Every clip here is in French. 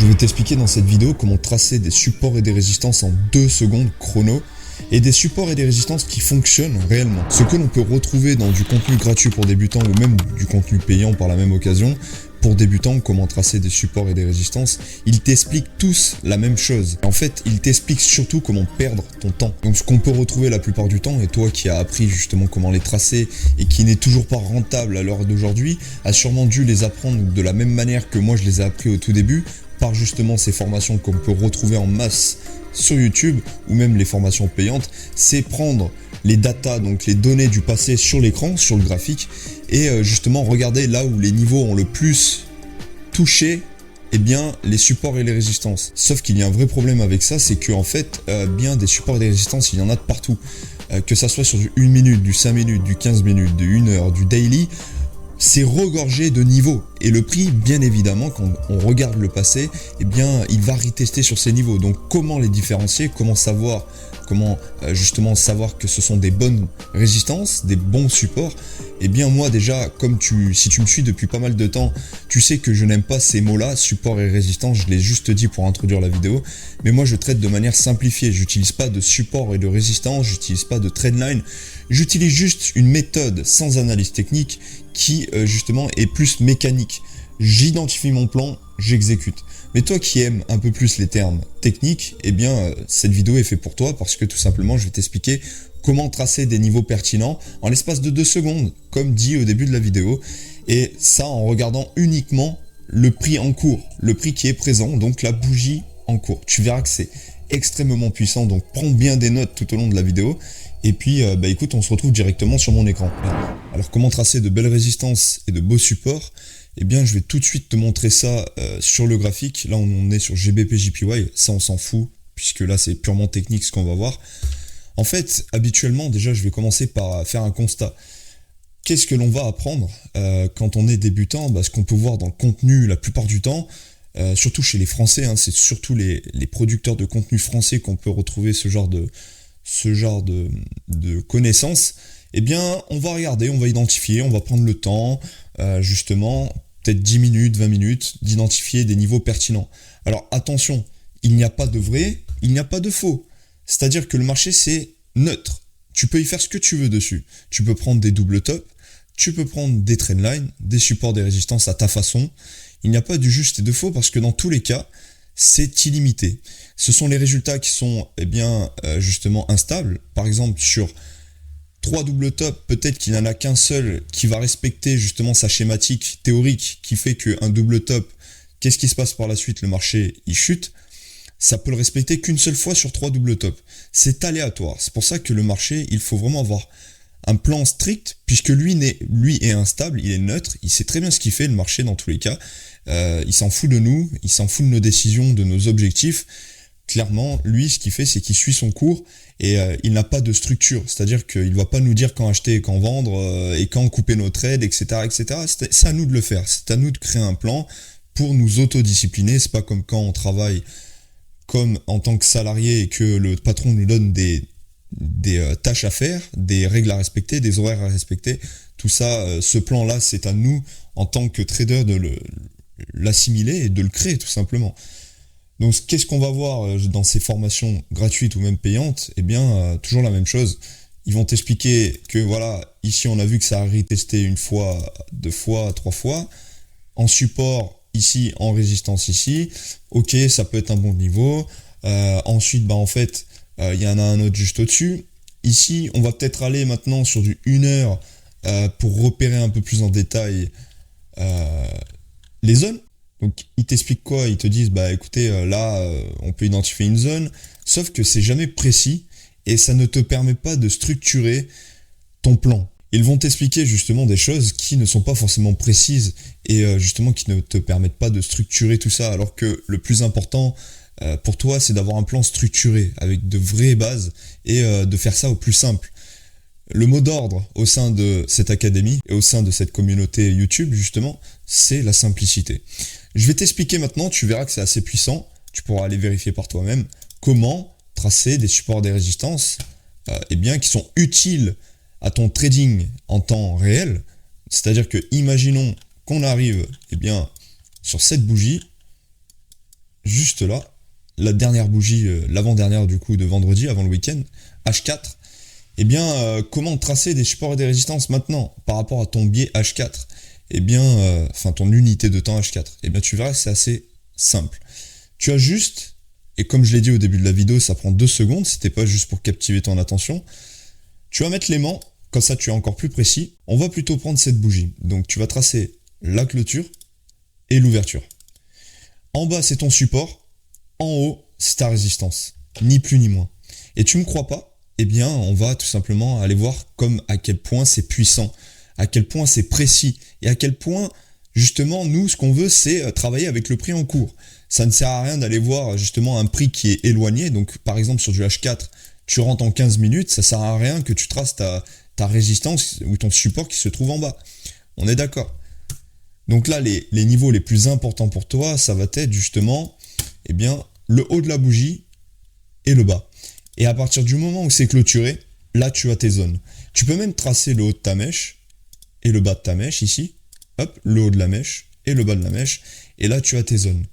Je vais t'expliquer dans cette vidéo comment tracer des supports et des résistances en 2 secondes chrono et des supports et des résistances qui fonctionnent réellement. Ce que l'on peut retrouver dans du contenu gratuit pour débutants ou même du contenu payant par la même occasion. Pour débutants, comment tracer des supports et des résistances, ils t'expliquent tous la même chose. En fait, ils t'expliquent surtout comment perdre ton temps. Donc ce qu'on peut retrouver la plupart du temps, et toi qui as appris justement comment les tracer et qui n'est toujours pas rentable à l'heure d'aujourd'hui, a sûrement dû les apprendre de la même manière que moi je les ai appris au tout début, par justement ces formations qu'on peut retrouver en masse sur YouTube ou même les formations payantes, c'est prendre les datas, donc les données du passé sur l'écran, sur le graphique, et justement regarder là où les niveaux ont le plus touché, eh bien les supports et les résistances. Sauf qu'il y a un vrai problème avec ça, c'est que en fait, bien des supports et des résistances, il y en a de partout. Que ça soit sur du 1 minute, du 5 minutes, du 15 minutes, du 1 heure, du daily, c'est regorgé de niveaux. Et le prix, bien évidemment, quand on regarde le passé, eh bien, il va retester sur ces niveaux. Donc, comment les différencier? Comment savoir, justement savoir que ce sont des bonnes résistances, des bons supports? Eh bien, moi, déjà, si tu me suis depuis pas mal de temps, tu sais que je n'aime pas ces mots-là, support et résistance. Je l'ai juste dit pour introduire la vidéo. Mais moi, je traite de manière simplifiée. J'utilise pas de support et de résistance. J'utilise pas de trendline. J'utilise juste une méthode sans analyse technique qui justement est plus mécanique. J'identifie mon plan, j'exécute. Mais toi qui aimes un peu plus les termes techniques, eh bien cette vidéo est faite pour toi parce que tout simplement je vais t'expliquer comment tracer des niveaux pertinents en l'espace de 2 secondes, comme dit au début de la vidéo, et ça en regardant uniquement le prix en cours, le prix qui est présent, donc la bougie en cours. Tu verras que c'est extrêmement puissant, donc prends bien des notes tout au long de la vidéo. Et puis, écoute, on se retrouve directement sur mon écran. Alors, comment tracer de belles résistances et de beaux supports? Eh bien, je vais tout de suite te montrer ça sur le graphique. Là, on est sur GBP JPY. Ça, on s'en fout, puisque là, c'est purement technique ce qu'on va voir. En fait, habituellement, déjà, je vais commencer par faire un constat. Qu'est-ce que l'on va apprendre quand on est débutant? Ce qu'on peut voir dans le contenu la plupart du temps, surtout chez les Français, hein, c'est surtout les producteurs de contenu français qu'on peut retrouver ce genre de connaissances. Eh bien, on va regarder, on va identifier, on va prendre le temps, justement, peut-être 10 minutes, 20 minutes, d'identifier des niveaux pertinents. Alors, attention, il n'y a pas de vrai, il n'y a pas de faux. C'est-à-dire que le marché, c'est neutre. Tu peux y faire ce que tu veux dessus. Tu peux prendre des doubles tops, tu peux prendre des trendlines, des supports, des résistances à ta façon. Il n'y a pas du juste et de faux parce que dans tous les cas, c'est illimité. Ce sont les résultats qui sont justement instables. Par exemple, sur 3 double tops, peut-être qu'il n'y en a qu'un seul qui va respecter justement sa schématique théorique qui fait qu'un double top, qu'est-ce qui se passe par la suite? Le marché, il chute. Ça peut le respecter qu'une seule fois sur 3 double tops. C'est aléatoire. C'est pour ça que le marché, il faut vraiment avoir un plan strict, puisque lui est instable, il est neutre, il sait très bien ce qu'il fait, le marché, dans tous les cas. Il s'en fout de nous, il s'en fout de nos décisions, de nos objectifs. Clairement, lui, ce qu'il fait, c'est qu'il suit son cours et il n'a pas de structure. C'est-à-dire qu'il ne va pas nous dire quand acheter et quand vendre et quand couper nos trades, etc., etc. C'est à nous de le faire. C'est à nous de créer un plan pour nous autodiscipliner. C'est pas comme quand on travaille comme en tant que salarié et que le patron nous donne des tâches à faire, des règles à respecter, des horaires à respecter. Tout ça, ce plan-là, c'est à nous, en tant que trader, de l'assimiler et de le créer, tout simplement. Donc, qu'est-ce qu'on va voir dans ces formations gratuites ou même payantes? Eh bien, toujours la même chose. Ils vont t'expliquer que, voilà, ici, on a vu que ça a retesté 1 fois, 2 fois, 3 fois. En support, ici, en résistance, ici. Ok, ça peut être un bon niveau. Ensuite, en fait, il y en a un autre juste au-dessus. Ici, on va peut-être aller maintenant sur du 1 heure pour repérer un peu plus en détail les zones. Donc, ils t'expliquent quoi? Ils te disent, écoutez, là, on peut identifier une zone, sauf que c'est jamais précis et ça ne te permet pas de structurer ton plan. Ils vont t'expliquer justement des choses qui ne sont pas forcément précises et justement qui ne te permettent pas de structurer tout ça, alors que le plus important pour toi, c'est d'avoir un plan structuré avec de vraies bases et de faire ça au plus simple. Le mot d'ordre au sein de cette académie et au sein de cette communauté YouTube, justement, c'est la simplicité. Je vais t'expliquer maintenant, tu verras que c'est assez puissant, tu pourras aller vérifier par toi-même, comment tracer des supports, des résistances qui sont utiles à ton trading en temps réel. C'est-à-dire que, imaginons qu'on arrive sur cette bougie, juste là, la dernière bougie, l'avant-dernière du coup de vendredi, avant le week-end, H4, eh bien, comment tracer des supports et des résistances maintenant par rapport à ton biais H4? Eh bien, ton unité de temps H4. Eh bien, tu verras que c'est assez simple. Tu as juste, et comme je l'ai dit au début de la vidéo, ça prend 2 secondes, c'était pas juste pour captiver ton attention, tu vas mettre l'aimant, comme ça tu es encore plus précis. On va plutôt prendre cette bougie. Donc, tu vas tracer la clôture et l'ouverture. En bas, c'est ton support. En haut, c'est ta résistance. Ni plus ni moins. Et tu me crois pas? Eh bien, on va tout simplement aller voir à quel point c'est puissant, à quel point c'est précis, et à quel point, justement, nous, ce qu'on veut, c'est travailler avec le prix en cours. Ça ne sert à rien d'aller voir, justement, un prix qui est éloigné. Donc, par exemple, sur du H4, tu rentres en 15 minutes, ça sert à rien que tu traces ta résistance ou ton support qui se trouve en bas. On est d'accord? Donc là, les niveaux les plus importants pour toi, ça va être, justement, eh bien, le haut de la bougie et le bas. Et à partir du moment où c'est clôturé, là tu as tes zones. Tu peux même tracer le haut de ta mèche et le bas de ta mèche ici. Hop, le haut de la mèche et le bas de la mèche. Et là tu as tes zones.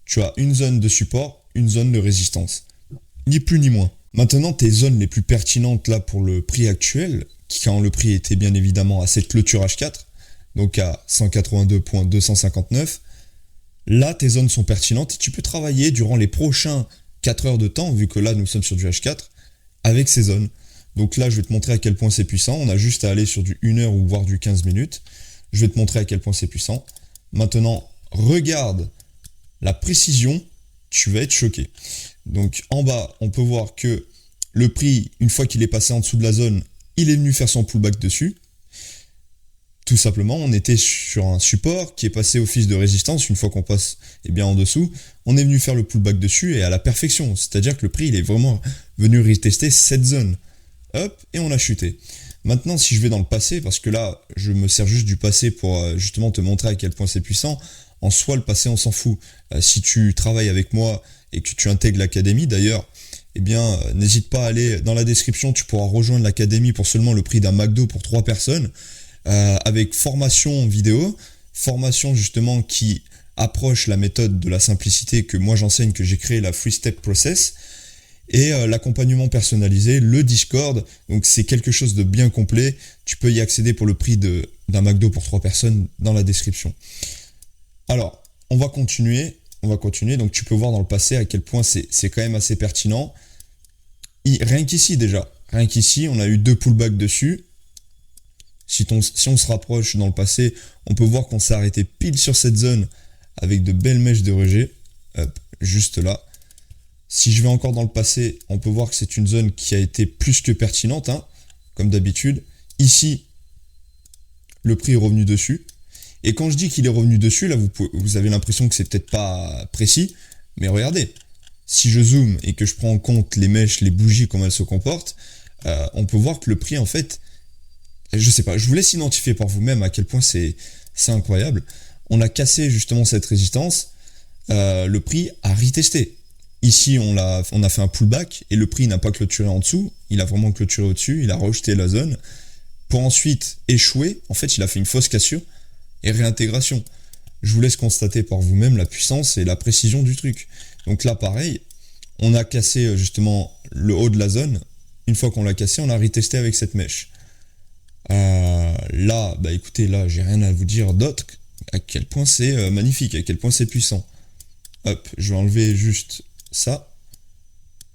Tu as une zone de support, une zone de résistance. Ni plus ni moins. Maintenant, tes zones les plus pertinentes là pour le prix actuel, quand le prix était bien évidemment à cette clôture H4, donc à 182.259, là tes zones sont pertinentes et tu peux travailler durant les prochains 4 heures de temps, vu que là nous sommes sur du H4, avec ces zones. Donc là je vais te montrer à quel point c'est puissant, on a juste à aller sur du 1 heure ou voire du 15 minutes. Je vais te montrer à quel point c'est puissant. Maintenant, regarde la précision, tu vas être choqué. Donc en bas, on peut voir que le prix, une fois qu'il est passé en dessous de la zone, il est venu faire son pullback dessus. Tout simplement, on était sur un support qui est passé au fil de résistance. Une fois qu'on passe en dessous, on est venu faire le pullback dessus et à la perfection. C'est-à-dire que le prix, il est vraiment venu retester cette zone. Hop, et on a chuté. Maintenant, si je vais dans le passé, parce que là, je me sers juste du passé pour justement te montrer à quel point c'est puissant. En soi, le passé, on s'en fout. Si tu travailles avec moi et que tu intègres l'académie, d'ailleurs, n'hésite pas à aller dans la description. Tu pourras rejoindre l'académie pour seulement le prix d'un McDo pour 3 personnes. Avec formation vidéo, formation justement qui approche la méthode de la simplicité que moi j'enseigne, que j'ai créé, la Free Step Process, et l'accompagnement personnalisé, le Discord. Donc c'est quelque chose de bien complet. Tu peux y accéder pour le prix d'un McDo pour 3 personnes dans la description. Alors, on va continuer. Donc tu peux voir dans le passé à quel point c'est quand même assez pertinent. Rien qu'ici, on a eu 2 pullbacks dessus. Si on se rapproche dans le passé, on peut voir qu'on s'est arrêté pile sur cette zone avec de belles mèches de rejet. Hop, juste là. Si je vais encore dans le passé, on peut voir que c'est une zone qui a été plus que pertinente, hein, comme d'habitude. Ici, le prix est revenu dessus. Et quand je dis qu'il est revenu dessus, là, vous avez l'impression que c'est peut-être pas précis. Mais regardez, si je zoome et que je prends en compte les mèches, les bougies, comment elles se comportent, on peut voir que le prix, en fait, je sais pas, je vous laisse identifier par vous-même à quel point c'est incroyable. On a cassé justement cette résistance, le prix a retesté. Ici, on a fait un pullback et le prix n'a pas clôturé en dessous, il a vraiment clôturé au-dessus, il a rejeté la zone pour ensuite échouer. En fait, il a fait une fausse cassure et réintégration. Je vous laisse constater par vous-même la puissance et la précision du truc. Donc là, pareil, on a cassé justement le haut de la zone. Une fois qu'on l'a cassé, on a retesté avec cette mèche. Là, écoutez, là, j'ai rien à vous dire d'autre, à quel point c'est magnifique, à quel point c'est puissant. Hop, je vais enlever juste ça.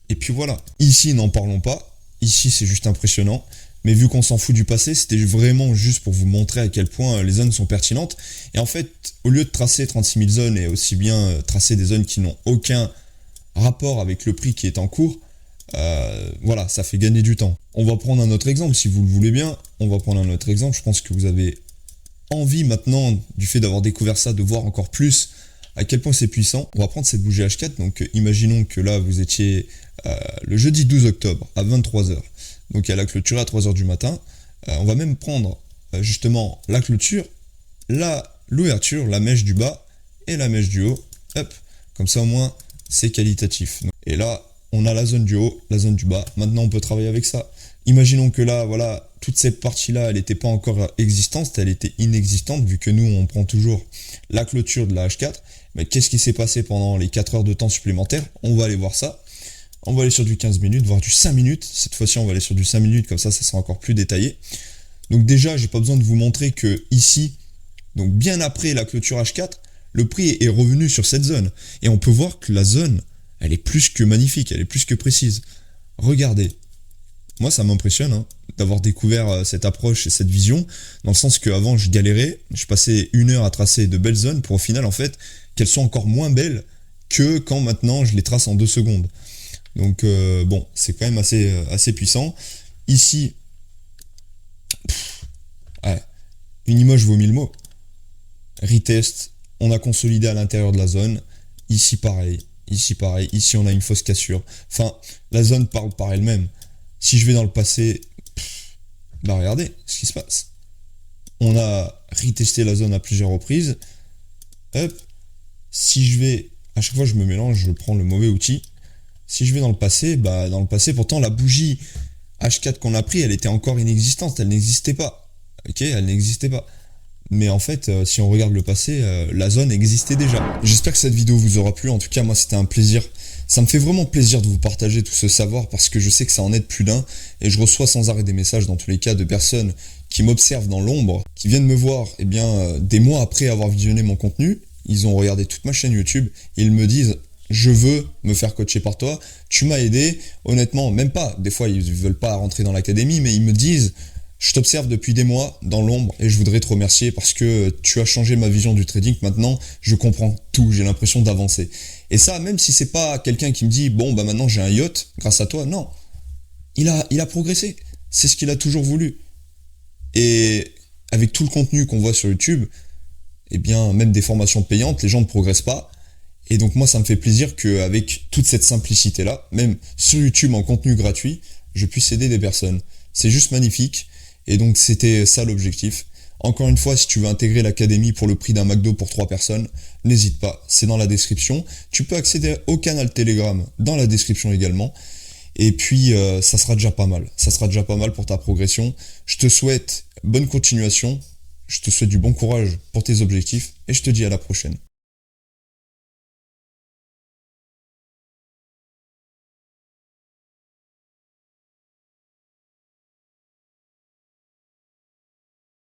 Et puis voilà. Ici, n'en parlons pas. Ici, c'est juste impressionnant. Mais vu qu'on s'en fout du passé, c'était vraiment juste pour vous montrer à quel point les zones sont pertinentes. Et en fait, au lieu de tracer 36 000 zones et aussi bien tracer des zones qui n'ont aucun rapport avec le prix qui est en cours, voilà, ça fait gagner du temps. On va prendre un autre exemple, si vous le voulez bien. On va prendre un autre exemple. Je pense que vous avez envie maintenant, du fait d'avoir découvert ça, de voir encore plus à quel point c'est puissant. On va prendre cette bougie H4. Donc imaginons que là, vous étiez le jeudi 12 octobre à 23h. Donc à la clôture à 3h du matin. On va même prendre justement la clôture, l'ouverture, la mèche du bas et la mèche du haut. Hop, comme ça au moins c'est qualitatif. Et là, on a la zone du haut, la zone du bas. Maintenant, on peut travailler avec ça. Imaginons que là, voilà, toute cette partie-là, elle n'était pas encore existante, elle était inexistante, vu que nous, on prend toujours la clôture de la H4. Mais qu'est-ce qui s'est passé pendant les 4 heures de temps supplémentaires? On va aller voir ça. On va aller sur du 15 minutes, voire du 5 minutes. Cette fois-ci, on va aller sur du 5 minutes, comme ça sera encore plus détaillé. Donc déjà, j'ai pas besoin de vous montrer que ici, donc bien après la clôture H4, le prix est revenu sur cette zone. Et on peut voir que la zone, elle est plus que magnifique, elle est plus que précise. Regardez. Moi, ça m'impressionne d'avoir découvert cette approche et cette vision, dans le sens qu'avant, je galérais, je passais 1 heure à tracer de belles zones pour au final, en fait, qu'elles soient encore moins belles que quand maintenant je les trace en 2 secondes. Donc, bon, c'est quand même assez puissant. Ici, ouais, une image vaut 1000 mots. Retest, on a consolidé à l'intérieur de la zone. Ici, pareil. Ici, on a une fausse cassure. Enfin, la zone parle par elle-même. Si je vais dans le passé, bah regardez ce qui se passe. On a retesté la zone à plusieurs reprises. Hop. Si je vais... À chaque fois, je me mélange, je prends le mauvais outil. Si je vais dans le passé, bah dans le passé, pourtant, la bougie H4 qu'on a pris, elle était encore inexistante. Elle n'existait pas. Ok, elle n'existait pas. Mais en fait, si on regarde le passé, la zone existait déjà. J'espère que cette vidéo vous aura plu. En tout cas, moi, c'était un plaisir. Ça me fait vraiment plaisir de vous partager tout ce savoir parce que je sais que ça en aide plus d'un. Et je reçois sans arrêt des messages, dans tous les cas, de personnes qui m'observent dans l'ombre, qui viennent me voir des mois après avoir visionné mon contenu. Ils ont regardé toute ma chaîne YouTube et ils me disent « Je veux me faire coacher par toi. Tu m'as aidé. » Honnêtement, même pas. Des fois, ils veulent pas rentrer dans l'académie, mais ils me disent « Je t'observe depuis des mois dans l'ombre et je voudrais te remercier parce que tu as changé ma vision du trading. Maintenant, je comprends tout. J'ai l'impression d'avancer. » Et ça, même si c'est pas quelqu'un qui me dit « Bon, bah maintenant j'ai un yacht grâce à toi. » Non. Il a progressé. C'est ce qu'il a toujours voulu. Et avec tout le contenu qu'on voit sur YouTube, eh bien, même des formations payantes, les gens ne progressent pas. Et donc moi, ça me fait plaisir qu'avec toute cette simplicité-là, même sur YouTube en contenu gratuit, je puisse aider des personnes. C'est juste magnifique. Et donc c'était ça l'objectif. Encore une fois, si tu veux intégrer l'académie pour le prix d'un McDo pour 3 personnes, n'hésite pas, c'est dans la description. Tu peux accéder au canal Telegram dans la description également. Et puis, ça sera déjà pas mal. Ça sera déjà pas mal pour ta progression. Je te souhaite bonne continuation. Je te souhaite du bon courage pour tes objectifs. Et je te dis à la prochaine.